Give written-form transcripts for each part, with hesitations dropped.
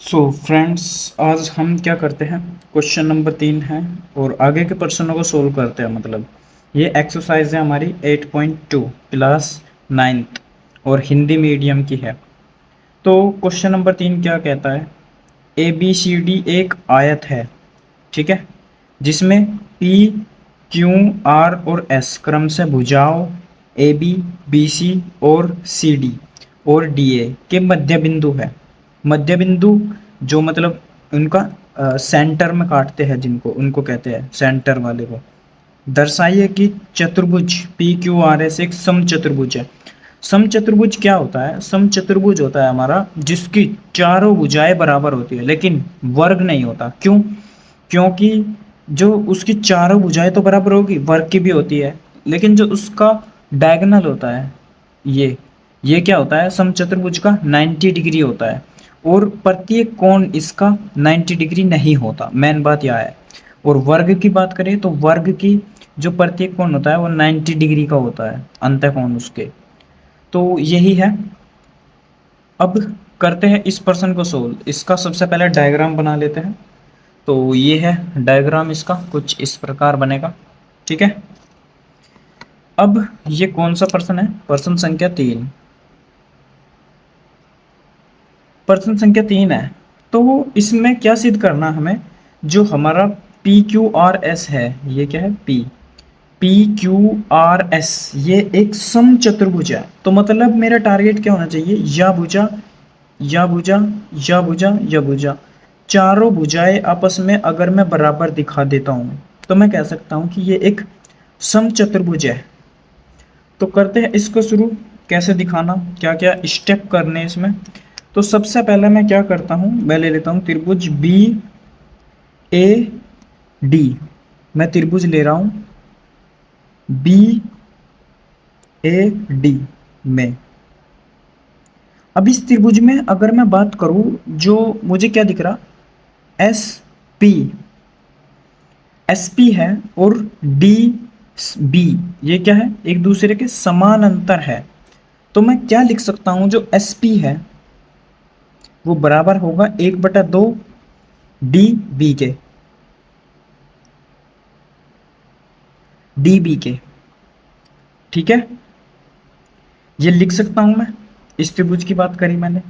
So friends, आज हम क्या करते हैं। क्वेश्चन नंबर 3 है और आगे के प्रश्नों को सोल्व करते हैं। मतलब ये एक्सरसाइज है हमारी 8.2 क्लास 9th और हिंदी मीडियम की है। तो क्वेश्चन नंबर 3 क्या कहता है। ए बी सी डी एक आयत है, ठीक है, जिसमें पी क्यू आर और एस क्रम से भुजाओं ए बी बी सी और सी डी और डी ए के मध्य बिंदु है। मध्य बिंदु जो मतलब उनका सेंटर में काटते हैं, जिनको उनको कहते हैं सेंटर वाले को। दर्शाइए कि चतुर्भुज पी क्यू आर एस एक समचतुर्भुज है। समचतुर्भुज क्या होता है? समचतुर्भुज होता है हमारा जिसकी चारों भुजाएं बराबर होती है लेकिन वर्ग नहीं होता। क्यों? क्योंकि जो उसकी चारों भुजाएं तो बराबर होगी, वर्ग की भी होती है, लेकिन जो उसका डायगोनल होता है, ये क्या होता है? समचतुर्भुज का 90 डिग्री होता है और प्रत्येक कोण इसका 90 डिग्री नहीं होता। मेन बात यह है। और वर्ग की बात करें तो वर्ग की जो प्रत्येक कोण होता है वो 90 डिग्री का होता है, अंतःकोण उसके। तो यही है। अब करते हैं इस प्रश्न को सोल्व। इसका सबसे पहले डायग्राम बना लेते हैं। तो ये है डायग्राम, इसका कुछ इस प्रकार बनेगा, ठीक है। अब ये कौन सा प्रश्न है? प्रश्न संख्या 3। प्रश्न संख्या 3 है। तो इसमें क्या सिद्ध करना हमें? जो हमारा पी क्यू आर एस है, ये क्या है? पी क्यू आर एस, ये एक समचतुर्भुज है। तो मतलब मेरा टारगेट क्या होना चाहिए? या भुजा या भुजा या भुजा या भुजा, चारों भुजाएं आपस में अगर मैं बराबर दिखा देता हूं तो मैं कह सकता हूं कि ये एक समचतुर्भुज है। तो करते हैं इसको शुरू। कैसे दिखाना, क्या क्या स्टेप करने हैं इसमें। तो सबसे पहले मैं क्या करता हूं, मैं ले लेता हूं त्रिभुज बी ए डी। मैं त्रिभुज ले रहा हूं बी ए डी में। अब इस त्रिभुज में अगर मैं बात करूं, जो मुझे क्या दिख रहा, एस पी, एस पी है और डी बी, ये क्या है? एक दूसरे के समानांतर है। तो मैं क्या लिख सकता हूं? जो एस पी है वो बराबर होगा 1/2 डी बी के, डी बी के, ठीक है। ये लिख सकता हूं मैं। इस त्रिभुज की बात करी मैंने।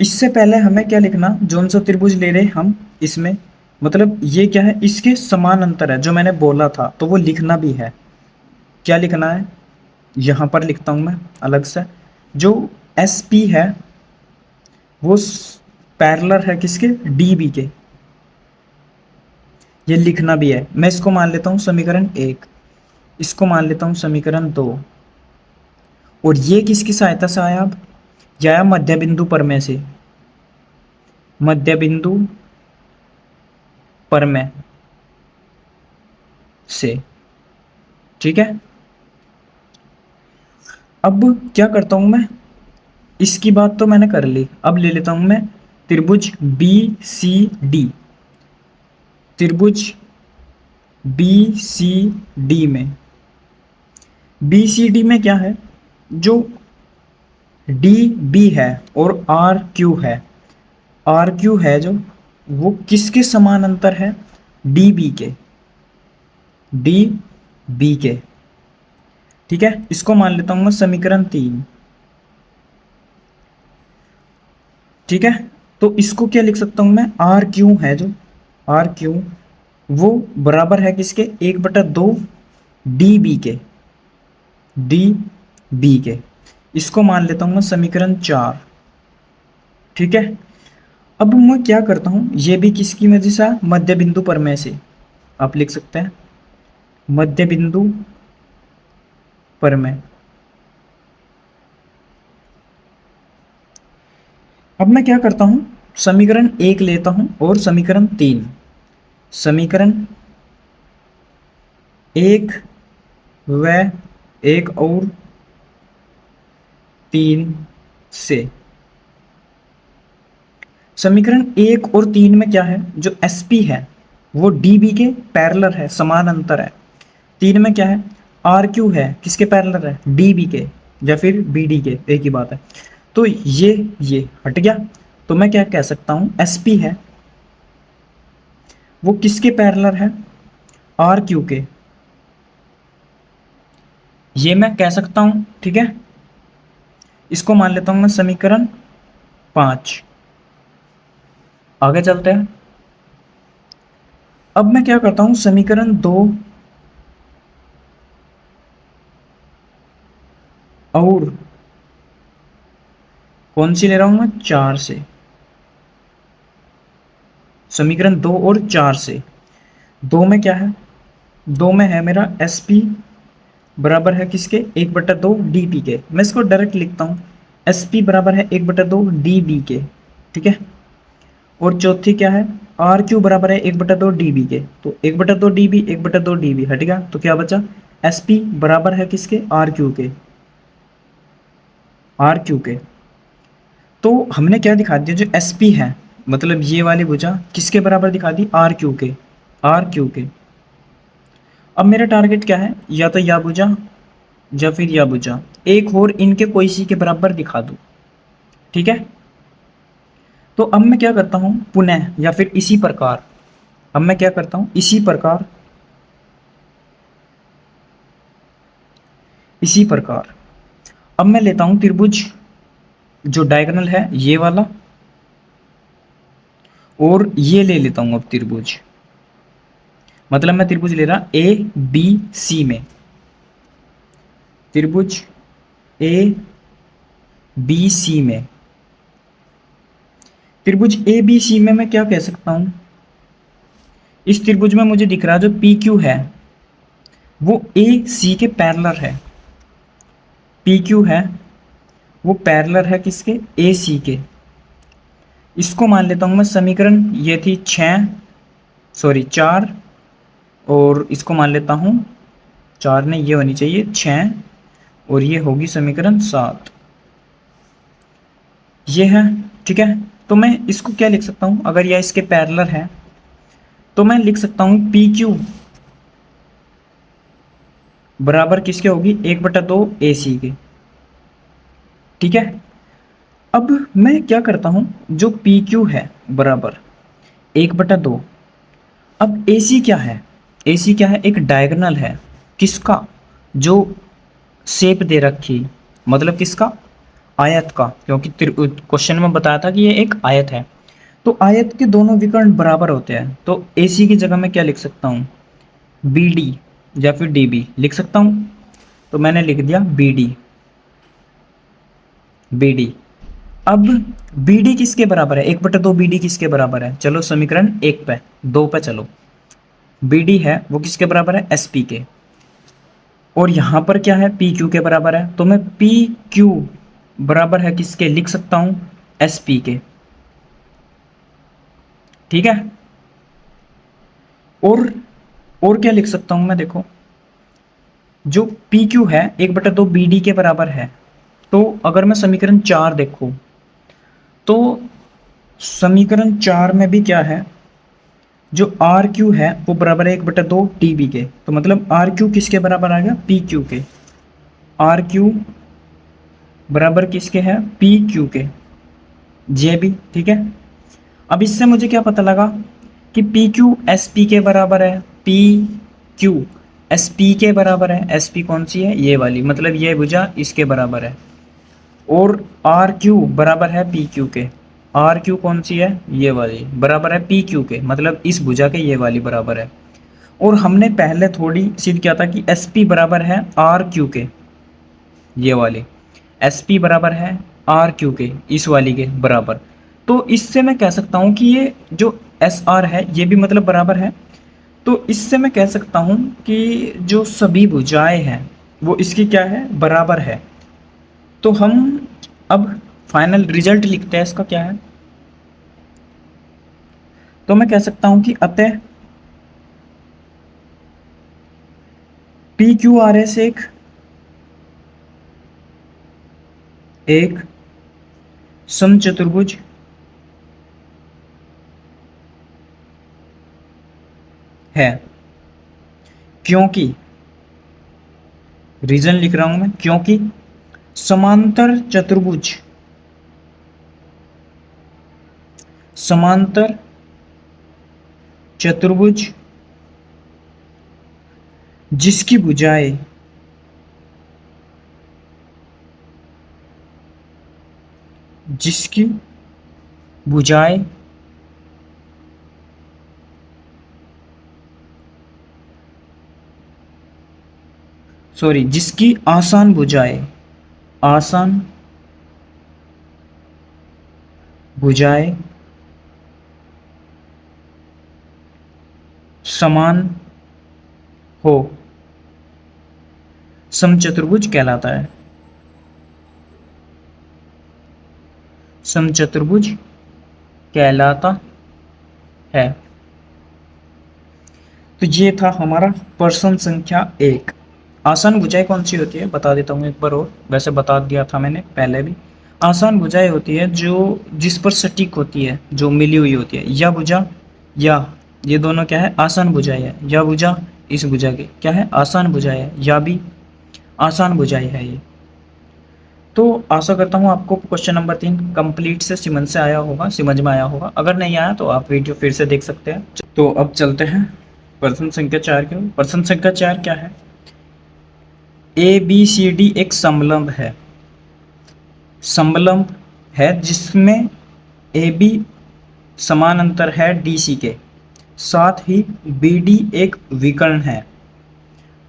इससे पहले हमें क्या लिखना, जोन सा त्रिभुज ले रहे हम इसमें, मतलब ये क्या है? इसके समानांतर है, जो मैंने बोला था, तो वो लिखना भी है। क्या लिखना है? यहां पर लिखता हूं मैं अलग से। जो एस पी है वो पैरेलल है किसके? डी बी के। ये लिखना भी है। मैं इसको मान लेता हूं समीकरण 1, इसको मान लेता हूं समीकरण 2। और ये किसकी सहायता से आया? अब यह आया मध्य बिंदु पर में से, मध्य बिंदु पर में से, ठीक है। अब क्या करता हूं मैं, इसकी बात तो मैंने कर ली। अब ले लेता हूं मैं त्रिभुज बी सी डी। त्रिभुज बी सी डी में, बी सी डी में क्या है? जो डी बी है और आर क्यू है, आर क्यू है जो, वो किसके समानांतर है? डी बी के, डी बी के, ठीक है। इसको मान लेता हूं मैं समीकरण 3, ठीक है। तो इसको क्या लिख सकता हूं मैं? आर क्यू है जो, आर क्यू वो बराबर है किसके? 1/2 डी बी के, डी बी के। इसको मान लेता हूं मैं समीकरण 4, ठीक है। अब मैं क्या करता हूं, ये भी किसकी वजह से? मध्य बिंदु पर में से। आप लिख सकते हैं मध्य बिंदु पर में। अब मैं क्या करता हूं, समीकरण 1 लेता हूं और समीकरण 3। समीकरण 1 व 1 और 3 से। समीकरण 1 और 3 में क्या है? जो एसपी है वो डीबी के पैरेलल है, समानांतर है। 3 में क्या है? आर क्यू है, किसके पैरेलल है? डीबी के, या फिर बीडी के, एक ही बात है। तो ये हट गया, तो मैं क्या कह सकता हूँ, SP है वो किसके पैरेलल है, RQ के, ये मैं कह सकता हूँ। ठीक है, इसको मान लेता हूँ मैं समीकरण 5। आगे चलते हैं। अब मैं क्या करता हूँ, समीकरण 2 और कौन सी ले रहा हूँ मैं, 4 से, समीकरण 2 और 4 से। 2 में क्या है, 2 में है मेरा SP बराबर है किसके, 1/2 dP के। मैं इसको डायरेक्ट लिखता हूँ, SP बराबर है 1/2 dB के। ठीक है, और चौथी क्या है, RQ बराबर है 1/2 dB के। तो 1/2 dB 1/2 dB हट गया, तो क्या बचा, SP बराबर है किसके, RQ के, RQ के। तो हमने क्या दिखा दिया, जो SP है मतलब ये वाली भुजा किसके बराबर दिखा दी, RQ के, RQ के। अब मेरा टारगेट क्या है, या तो या भुजा या फिर या भुजा, एक और इनके कोई सी के बराबर दिखा दूं। ठीक है, तो अब मैं क्या करता हूं, पुनः या फिर इसी प्रकार, अब मैं क्या करता हूं, इसी प्रकार, इसी प्रकार अब मैं लेता हूं त्रिभुज जो डायगोनल है ये वाला, और ये ले लेता हूं अब त्रिभुज, मतलब मैं त्रिभुज ले रहा ABC में, त्रिभुज ABC में, त्रिभुज ABC में मैं क्या कह सकता हूं, इस त्रिभुज में मुझे दिख रहा है जो PQ है वो AC के पैरेलल है, PQ है वो पैरेलल है किसके, AC के। इसको मान लेता हूं मैं समीकरण, ये थी 4, और इसको मान लेता हूं 4 ने ये होनी चाहिए 6, और ये होगी समीकरण 7, ये है। ठीक है, तो मैं इसको क्या लिख सकता हूं, अगर यह इसके पैरेलल है तो मैं लिख सकता हूं PQ बराबर किसके होगी, 1/2 AC के। ठीक है, अब मैं क्या करता हूं, जो PQ है बराबर 1/2, अब AC क्या है, AC क्या है, एक डायगोनल है किसका, जो शेप दे रखी, मतलब किसका, आयत का, क्योंकि क्वेश्चन में बताया था कि ये एक आयत है। तो आयत के दोनों विकर्ण बराबर होते हैं, तो AC की जगह मैं क्या लिख सकता हूँ, BD या फिर DB लिख सकता हूँ। तो मैंने लिख दिया BD। अब BD किसके बराबर है, 1/2 BD किसके बराबर है, चलो समीकरण 1 पे, 2 पे चलो। BD है वो किसके बराबर है, SP के, और यहां पर क्या है, PQ के बराबर है, तो मैं PQ बराबर है किसके, लिख सकता हूं SP के। ठीक है, और और क्या लिख सकता हूं मैं, देखो जो PQ है 1/2 BD के बराबर है, तो अगर मैं समीकरण 4 देखूं तो समीकरण 4 में भी क्या है, जो RQ है वो बराबर है 1/2 TB के, तो मतलब RQ किसके बराबर आ गया, PQ के, RQ बराबर किसके है, PQ के, JB। ठीक है, अब इससे मुझे क्या पता लगा कि PQ SP के बराबर है, PQ SP के बराबर है, SP कौन सी है, ये वाली, मतलब ये भुजा इसके बराबर है, और RQ बराबर है PQ के, RQ कौन सी है, ये वाली बराबर है PQ के, मतलब इस भुजा के ये वाली बराबर है। और हमने पहले थोड़ी सिद्ध किया था कि SP बराबर है RQ के, ये वाली SP बराबर है RQ के, इस वाली के बराबर। तो इससे मैं कह सकता हूँ कि ये जो SR है ये भी मतलब बराबर है। तो इससे मैं कह सकता हूँ कि जो सभी भुजाएं हैं वो इसकी क्या है, बराबर है। तो हम अब फाइनल रिजल्ट लिखते हैं, इसका क्या है, तो मैं कह सकता हूँ कि अतः PQRS एक समचतुर्भुज है, क्योंकि, रीजन लिख रहा हूं मैं, क्योंकि समांतर चतुर्भुज समांतर चतुर्भुज जिसकी भुजाएं जिसकी भुजाएं जिसकी आसान भुजाएं समान हो, समचतुर्भुज कहलाता है। समचतुर्भुज कहलाता है। तो ये था हमारा प्रश्न संख्या 1। आसान भुजाएं कौन सी होती है बता देता हूँ एक बार और, वैसे बता दिया था मैंने पहले भी। आसान भुजाएं होती है जो जिस पर सटीक होती है, जो मिली हुई होती है। या भुजा या, ये दोनों क्या है, आसान भुजाएं है। या भुजा इस भुजा के क्या है, आसान भुजाएं है। या भी आसान भुजाएं है ये। तो आशा करता हूँ आपको क्वेश्चन नंबर 3 कंप्लीट से समझ से आया होगा, समझ में आया होगा। अगर नहीं आया तो आप वीडियो फिर से देख सकते हैं। तो अब चलते हैं प्रश्न संख्या 4 के। प्रश्न संख्या 4 क्या है, ABCD एक समलंब है। समलंब है जिसमें AB समानांतर है DC के, साथ ही BD एक विकर्ण है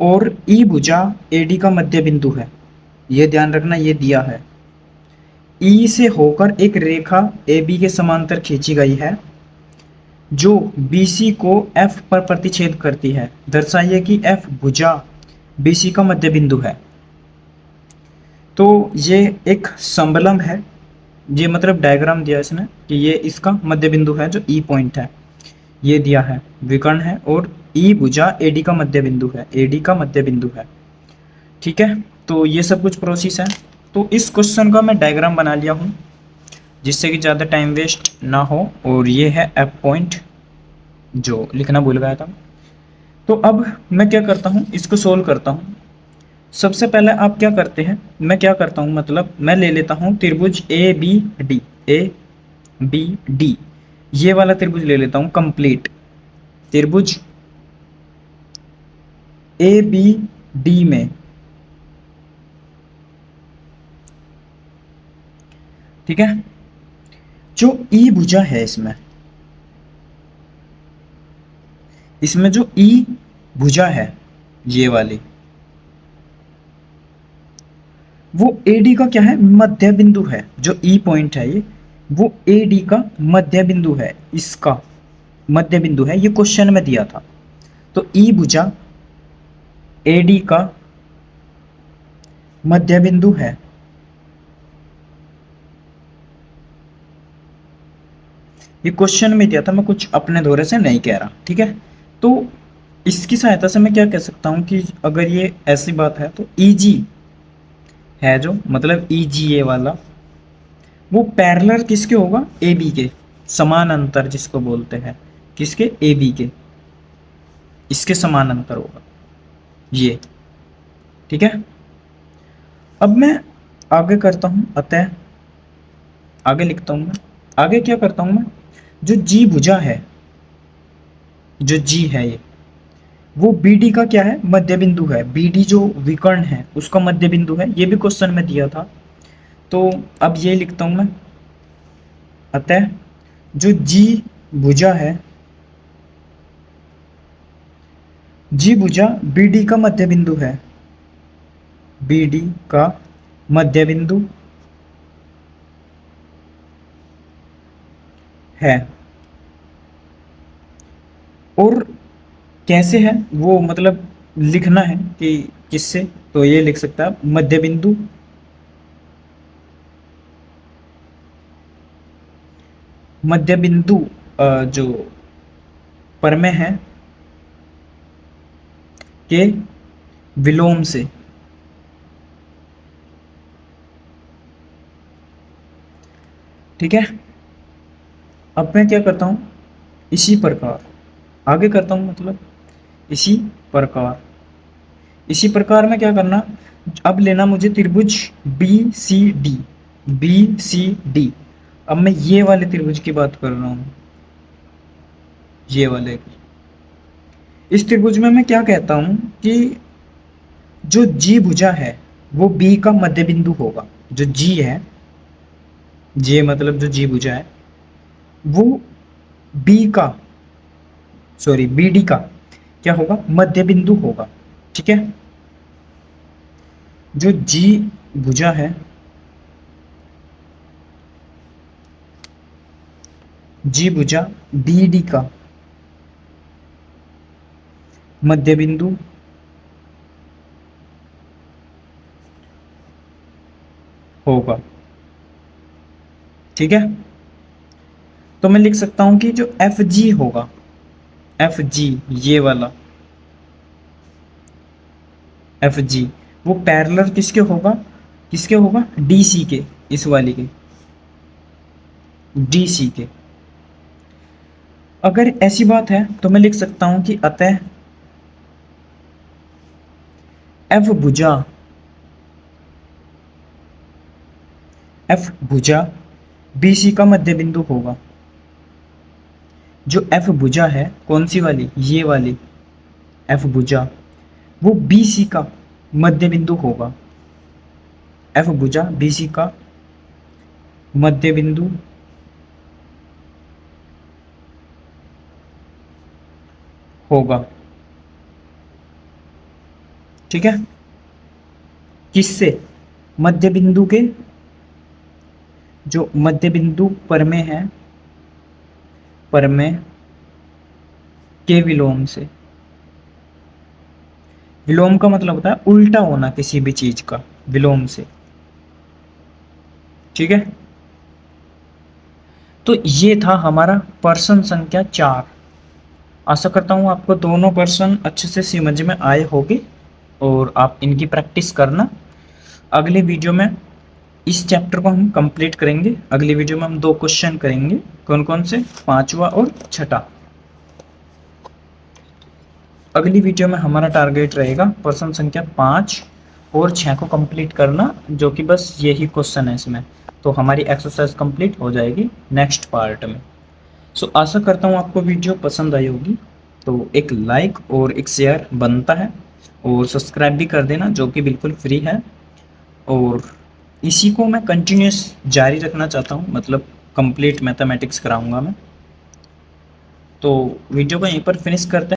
और E भुजा AD का मध्य बिंदु है। यह ध्यान रखना, ये दिया है। E से होकर एक रेखा AB के समांतर खींची गई है जो BC को F पर प्रतिच्छेद करती है। दर्शाइए कि F भुजा BC का मध्य बिंदु है। तो ये एक समलंब है। ये मतलब डायग्राम दिया इसने कि ये इसका मध्य बिंदु है जो E पॉइंट है, ये दिया है, विकर्ण है और E भुजा AD का मध्य बिंदु है, AD का मध्य बिंदु है। ठीक है, तो ये सब कुछ प्रोसेस है। तो इस क्वेश्चन का मैं डायग्राम बना लिया हूँ जिससे कि ज़्यादा टाइम वेस्ट ना हो। और ये है F पॉइंट जो लिखना भूल गया था। तो अब मैं क्या करता हूँ, इसको सोल्व करता हूँ। सबसे पहले आप क्या करते हैं, मैं क्या करता हूँ मतलब मैं ले लेता हूँ त्रिभुज ABD, ABD ये वाला त्रिभुज ले लेता हूँ कंप्लीट। त्रिभुज ABD में, ठीक है, जो E भुजा है इसमें जो E भुजा है ये वाली, वो AD का क्या है, मध्य बिंदु है। जो E पॉइंट है ये, वो AD का मध्य बिंदु है, इसका मध्य बिंदु है। ये क्वेश्चन में दिया था। तो E भुजा AD का मध्य बिंदु है। ये क्वेश्चन में दिया था, मैं कुछ अपने दौरे से नहीं कह रहा। ठीक है, तो इसकी सहायता से मैं क्या कह सकता हूं कि अगर ये ऐसी बात है तो EG है, जो मतलब EGA वाला, वो पैरेलल किसके होगा, AB के, समानांतर जिसको बोलते हैं, किसके, AB के, इसके समानांतर होगा ये। ठीक है, अब मैं आगे करता हूं, अतः आगे लिखता हूं मैं। आगे क्या करता हूं मैं, जो G भुजा है, जो G है ये, वो BD का क्या है, मध्य बिंदु है। BD जो विकर्ण है उसका मध्य बिंदु है। ये भी क्वेश्चन में दिया था। तो अब ये लिखता हूं मैं, अतः जो G भुजा है, G भुजा BD का मध्य बिंदु है, BD का मध्य बिंदु है। और कैसे है वो, मतलब लिखना है कि किससे, तो ये लिख सकता है मध्य बिंदु जो परमेय है के विलोम से। ठीक है, अब मैं क्या करता हूं, इसी प्रकार आगे करता हूं, मतलब इसी प्रकार में क्या करना, अब लेना मुझे त्रिभुज BCD। अब मैं ये वाले त्रिभुज की बात कर रहा हूँ, ये वाले। इस त्रिभुज में मैं क्या कहता हूँ कि जो जी भुजा है वो बी का मध्य बिंदु होगा। जो जी है, जे मतलब जो जी भुजा है वो बी का, सॉरी बी डी का क्या होगा, मध्य बिंदु होगा। ठीक है, जो जी भुजा है, जी भुजा बी डी का मध्य बिंदु होगा। ठीक है, तो मैं लिख सकता हूं कि जो एफ जी होगा, एफ जी ये वाला एफ जी, वो पैरेलल किसके होगा, किसके होगा, डी सी के, इस वाली के, डी सी के। अगर ऐसी बात है तो मैं लिख सकता हूं कि अतः एफ भुजा, एफ भुजा बी सी का मध्य बिंदु होगा। जो एफ भुजा है कौन सी वाली, ये वाली एफ भुजा, वो बी सी का मध्य बिंदु होगा। एफ भुजा बी सी का मध्य बिंदु होगा। ठीक है, किससे, मध्य बिंदु के, जो मध्य बिंदु परमेय है, परमेय के विलोम से। विलोम का मतलब होता है उल्टा होना किसी भी चीज का, विलोम से। ठीक है, तो ये था हमारा प्रश्न संख्या 4। आशा करता हूँ आपको दोनों प्रश्न अच्छे से समझ में आए होंगे और आप इनकी प्रैक्टिस करना। अगले वीडियो में इस चैप्टर को हम कंप्लीट करेंगे। अगली वीडियो में हम 2 क्वेश्चन करेंगे, कौन कौन से, 5वां और 6ठा। अगली वीडियो में हमारा टारगेट रहेगा प्रश्न संख्या 5 और 6 को कंप्लीट करना, जो कि बस यही क्वेश्चन है इसमें, तो हमारी एक्सरसाइज कंप्लीट हो जाएगी नेक्स्ट पार्ट में। सो आशा करता हूँ आपको वीडियो पसंद आई होगी, तो एक लाइक और एक शेयर बनता है, और सब्सक्राइब भी कर देना जो कि बिल्कुल फ्री है। और इसी को मैं कंटिन्यूस जारी रखना चाहता हूँ, मतलब कंप्लीट मैथमेटिक्स कराऊंगा मैं। तो वीडियो को यहीं पर फिनिश करते हैं।